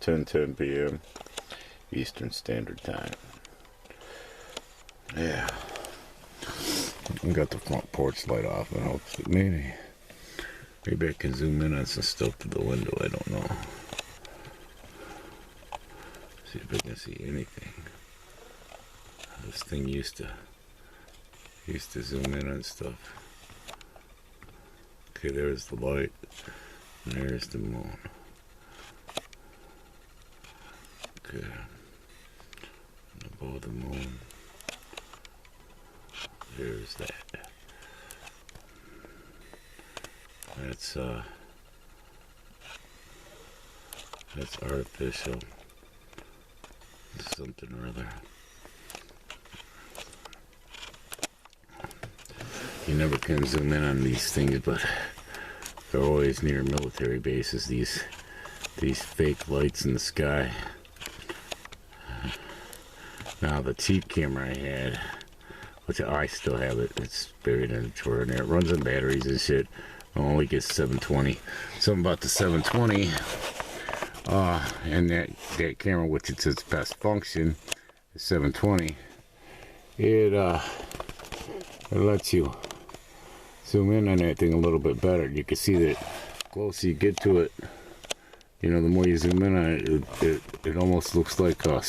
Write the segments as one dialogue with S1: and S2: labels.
S1: 10:10 p.m. Eastern Standard Time. Yeah. I got the front porch light off in hopes that maybe I can zoom in on some stuff to the window. I don't know. See if I can see anything. This thing used to zoom in on stuff. Okay, there's the light, and there's the moon. Okay, and above the moon, there's that. That's artificial. Something or other. You never can zoom in on these things, but they're always near military bases. These fake lights in the sky. Now the cheap camera I had, which I still have it's buried in a drawer, and it runs on batteries and shit. It only gets 720. Something about the 720. And that camera, which is its best function, is 720. It lets you zoom in on that thing a little bit better. You can see that the closer you get to it, you know, the more you zoom in on it, it almost looks like a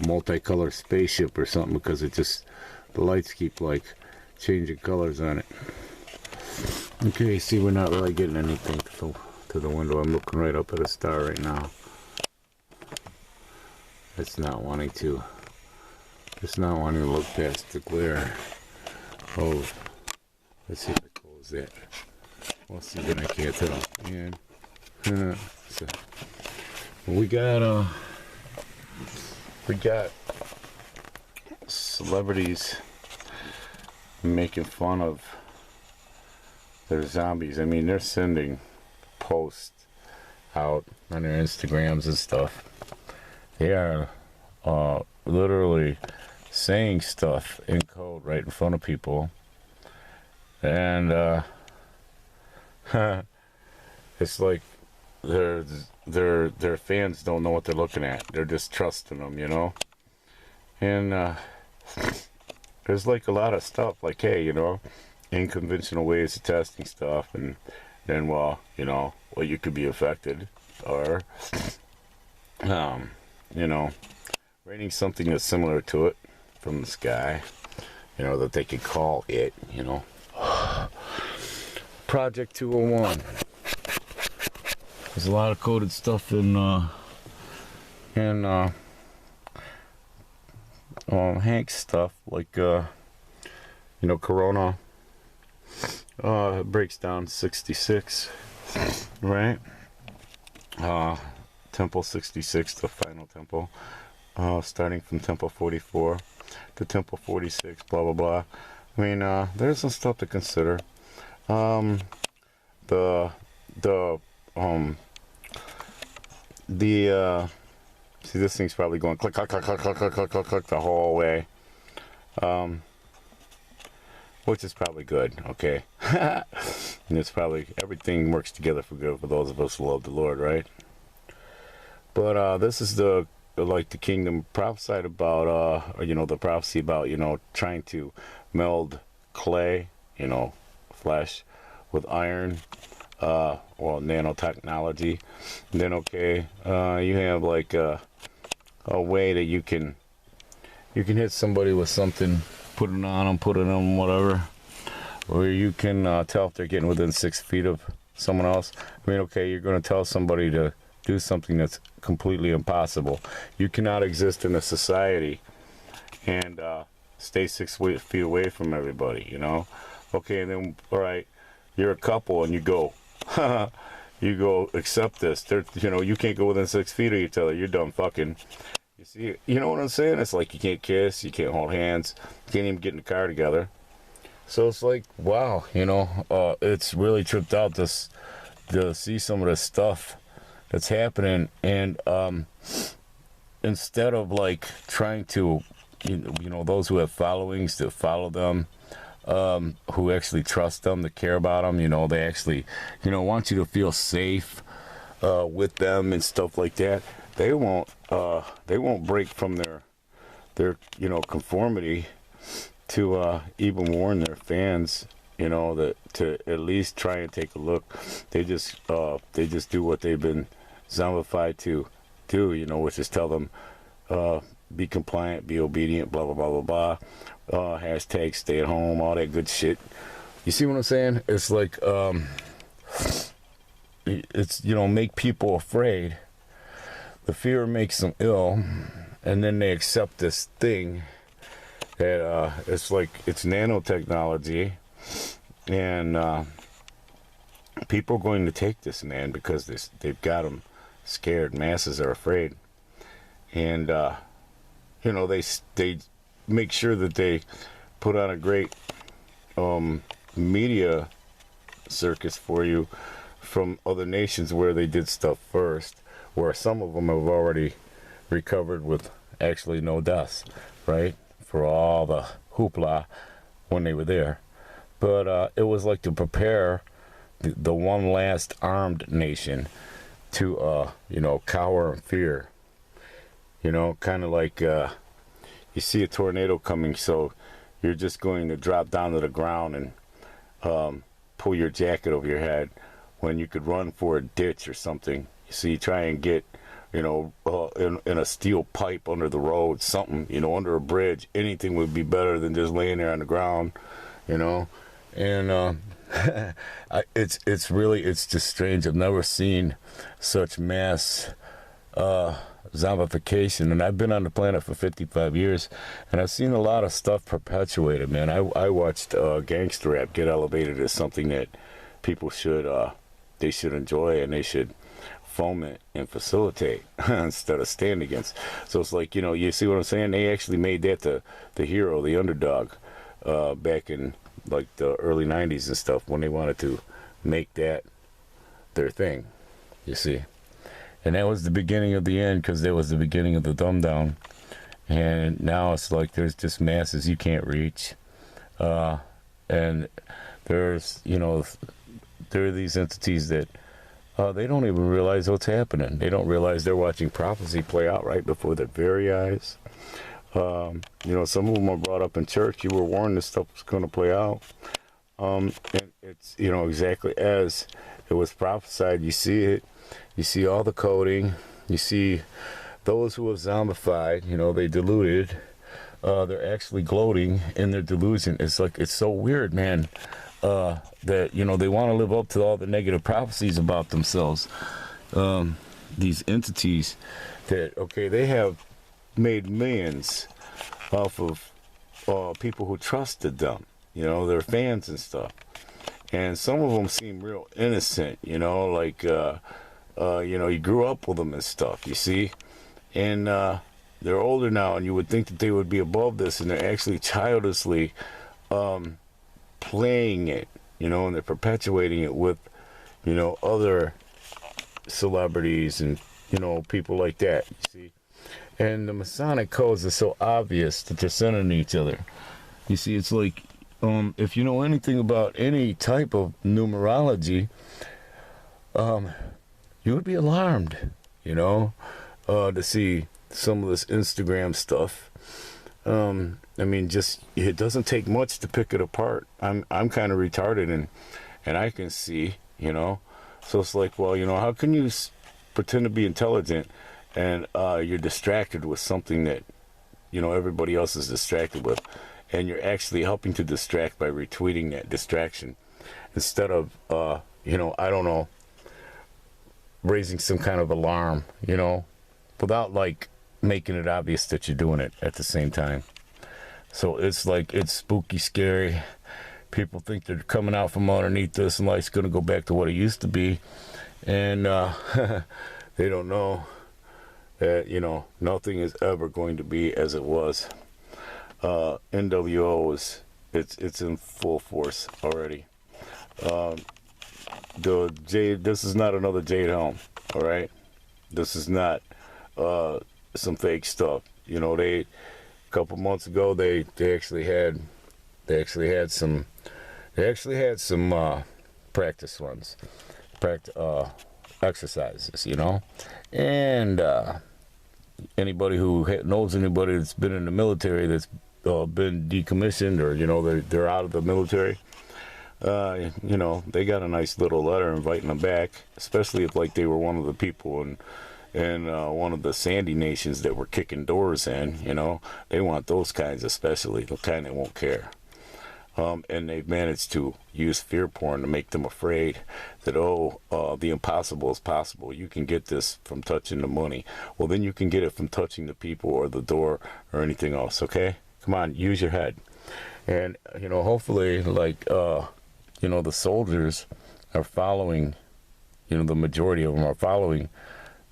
S1: multicolored spaceship or something, because the lights keep like changing colors on it. Okay, see, we're not really getting anything to the window. I'm looking right up at a star right now. It's not wanting to look past the glare. Oh, let's see if I close that. We'll see when I can't tell. And so we got celebrities making fun of their zombies. I mean, they're sending posts out on their Instagrams and stuff. They are literally saying stuff in code right in front of people, and it's like their fans don't know what they're looking at. They're just trusting them, you know. And there's like a lot of stuff like, hey, you know, unconventional ways of testing stuff, and then, well, you know, well, you could be affected, or you know, raining something that's similar to it from the sky, you know, that they could call it, you know, Project 201. There's a lot of coded stuff in Hank's stuff, like you know, Corona breaks down 66, right? Temple 66, the final temple, starting from Temple 44 to Temple 46, blah blah blah. I mean, there's some stuff to consider. See, this thing's probably going click click click click click click click click click the whole way, which is probably good. Okay. And it's probably, everything works together for good for those of us who love the Lord, right? But this is the kingdom prophesied about, you know, the prophecy about, you know, trying to meld clay, you know, flesh with iron, or nanotechnology. And then, okay, you have like a way that you can hit somebody with something, put it on them, whatever, or you can tell if they're getting within 6 feet of someone else. I mean, okay, you're going to tell somebody to do something that's completely impossible. You cannot exist in a society and stay 6 feet away from everybody, you know? Okay, and then, all right, you're a couple and you go, accept this. You know, you can't go within 6 feet of each other. You're done fucking. You see, you know what I'm saying? It's like you can't kiss, you can't hold hands, you can't even get in the car together. So it's like, wow, you know, it's really tripped out to see some of this stuff that's happening, and instead of like trying to, you know, those who have followings to follow them, who actually trust them, to care about them, you know, they actually, you know, want you to feel safe, with them and stuff like that, they won't break from their conformity to even warn their fans, that to at least try and take a look. They just do what they've been zombified to do, which is tell them be compliant, be obedient, blah blah blah blah blah. Hashtag stay at home, all that good shit. You see what I'm saying? It's like it's make people afraid. The fear makes them ill, and then they accept this thing that it's like it's nanotechnology, and people are going to take this, man, because they've got them scared. Masses are afraid, and they make sure that they put on a great media circus for you from other nations where they did stuff first, where some of them have already recovered with actually no deaths, right? For all the hoopla when they were there. But it was like to prepare the one last armed nation to, cower in fear. Kind of like you see a tornado coming, so you're just going to drop down to the ground and pull your jacket over your head when you could run for a ditch or something. So you try and get, in a steel pipe under the road, something, under a bridge. Anything would be better than just laying there on the ground, And it's just strange. I've never seen such mass zombification, and I've been on the planet for 55 years, and I've seen a lot of stuff perpetuated, man. I watched gangster rap get elevated as something that people should enjoy, and they should foment and facilitate instead of stand against. So it's like, you see what I'm saying? They actually made that the hero, the underdog, back in like the early 90s and stuff, when they wanted to make that their thing, you see. And that was the beginning of the end, because that was the beginning of the dumb down. And now it's like there's just masses you can't reach. And there's, there are these entities that they don't even realize what's happening. They don't realize they're watching prophecy play out right before their very eyes. Some of them are brought up in church. You were warned this stuff was going to play out. And it's, exactly as it was prophesied. You see it. You see all the coding. You see those who have zombified, they deluded. They're actually gloating in their delusion. It's like, it's so weird, man, that, they want to live up to all the negative prophecies about themselves. These entities that, they have made millions off of people who trusted them, their fans and stuff. And some of them seem real innocent, like, you grew up with them and stuff, you see? And they're older now, and you would think that they would be above this, and they're actually childishly playing it, and they're perpetuating it with, other celebrities and, people like that, you see? And the Masonic codes are so obvious that they're sending each other. You see, it's like, if you know anything about any type of numerology, you would be alarmed, to see some of this Instagram stuff. It doesn't take much to pick it apart. I'm kind of retarded, and I can see, So it's like, well, how can you pretend to be intelligent and you're distracted with something that, everybody else is distracted with, and you're actually helping to distract by retweeting that distraction instead of, I don't know, raising some kind of alarm, without like making it obvious that you're doing it at the same time. So it's like, it's spooky, scary. People think they're coming out from underneath this and life's going to go back to what it used to be. And they don't know that, nothing is ever going to be as it was. NWO it's in full force already. This is not another Jade Helm, all right? This is not some fake stuff. A couple months ago they actually had some practice runs. exercises, you know. And anybody who knows anybody that's been in the military that's been decommissioned, or, you know, they're out of the military, you know, they got a nice little letter inviting them back, especially if, like, they were one of the people in one of the Sandy nations that were kicking doors in, you know. They want those kinds, especially the kind that won't care. And they've managed to use fear porn to make them afraid that, the impossible is possible. You can get this from touching the money. Well, then you can get it from touching the people or the door or anything else, okay? Come on, use your head. And, you know, hopefully, like, you know, the soldiers are following, you know, the majority of them are following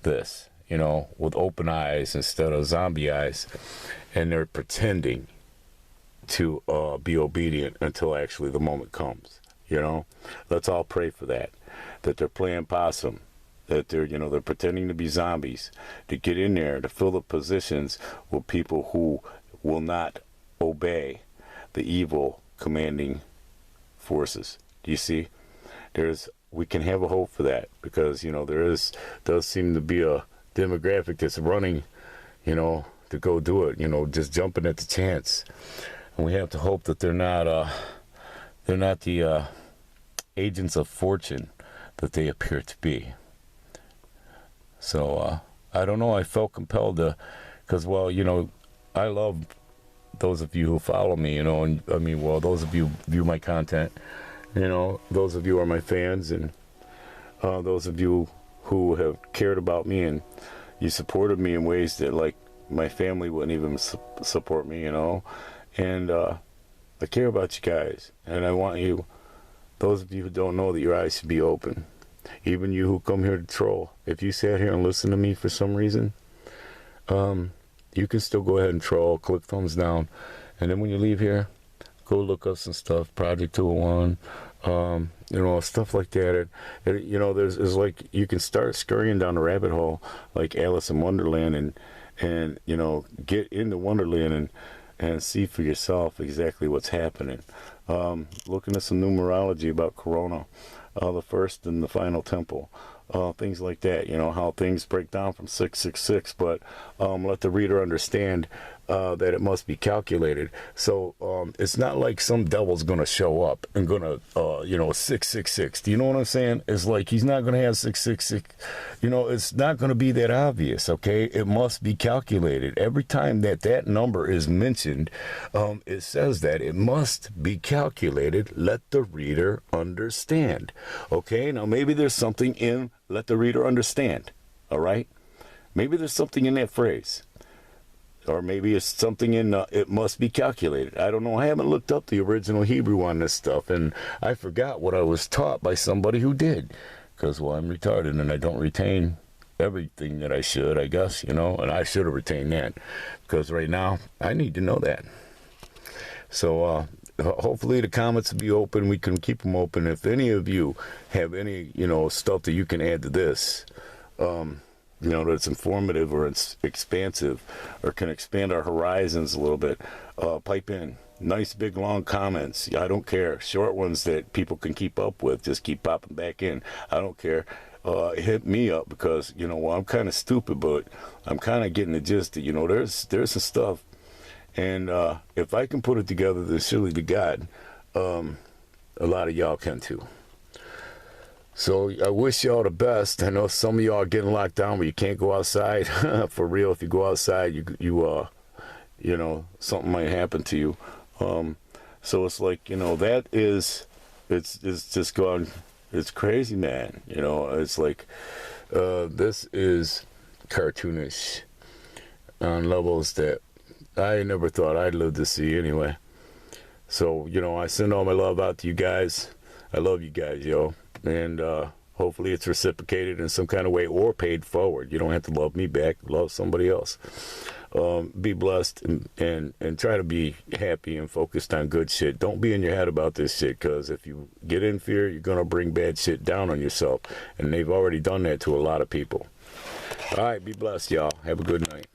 S1: this, you know, with open eyes instead of zombie eyes. And they're pretending to be obedient until actually the moment comes, you know. Let's all pray for that they're playing possum, that they're, you know, they're pretending to be zombies, to get in there, to fill the positions with people who will not obey the evil commanding forces. Do you see? We can have a hope for that, because, you know, does seem to be a demographic that's running, you know, to go do it, you know, just jumping at the chance. And we have to hope that they're not the agents of fortune that they appear to be. So I don't know. I felt compelled to, because, well, you know, I love those of you who follow me, you know, and I mean, well, those of you view my content, you know, those of you are my fans, and those of you who have cared about me, and you supported me in ways that, like, my family wouldn't even support me, you know. And I care about you guys, and I want you, those of you who don't know, that your eyes should be open. Even you who come here to troll, if you sat here and listened to me for some reason, you can still go ahead and troll, click thumbs down, and then when you leave here, go look up some stuff, Project 201, you know, stuff like that. You know, there's like, you can start scurrying down a rabbit hole like Alice in Wonderland, and you know, get into Wonderland and see for yourself exactly what's happening. Looking at some numerology about Corona, the first and the final temple, things like that, you know, how things break down from 666, but let the reader understand that it must be calculated. So it's not like some devil's going to show up and going to, you know, 666. Do you know what I'm saying? It's like he's not going to have 666. You know, it's not going to be that obvious, okay? It must be calculated. Every time that number is mentioned, it says that it must be calculated. Let the reader understand, okay? Now, maybe there's something in let the reader understand, all right? Maybe there's something in that phrase. Or maybe it's something in it must be calculated. I don't know. I haven't looked up the original Hebrew on this stuff, and I forgot what I was taught by somebody who did. Because, well, I'm retarded, and I don't retain everything that I should, I guess, you know, and I should have retained that. Because right now, I need to know that. So, hopefully the comments will be open. We can keep them open. If any of you have any, you know, stuff that you can add to this, you know, that's informative or it's expansive or can expand our horizons a little bit, pipe in. Nice, big, long comments. I don't care. Short ones that people can keep up with. Just keep popping back in. I don't care. Hit me up because, you know, well, I'm kind of stupid, but I'm kind of getting the gist that, you know, there's some stuff. And if I can put it together, then surely to God, a lot of y'all can too. So I wish y'all the best. I know some of y'all are getting locked down where you can't go outside. For real, if you go outside, you know, something might happen to you. So it's like, you know, it's just gone, it's crazy, man. You know, it's like, this is cartoonish on levels that I never thought I'd live to see anyway. So, you know, I send all my love out to you guys. I love you guys, yo. And hopefully it's reciprocated in some kind of way or paid forward. You don't have to love me back. Love somebody else. Be blessed and try to be happy and focused on good shit. Don't be in your head about this shit, because if you get in fear, you're going to bring bad shit down on yourself. And they've already done that to a lot of people. All right, be blessed, y'all. Have a good night.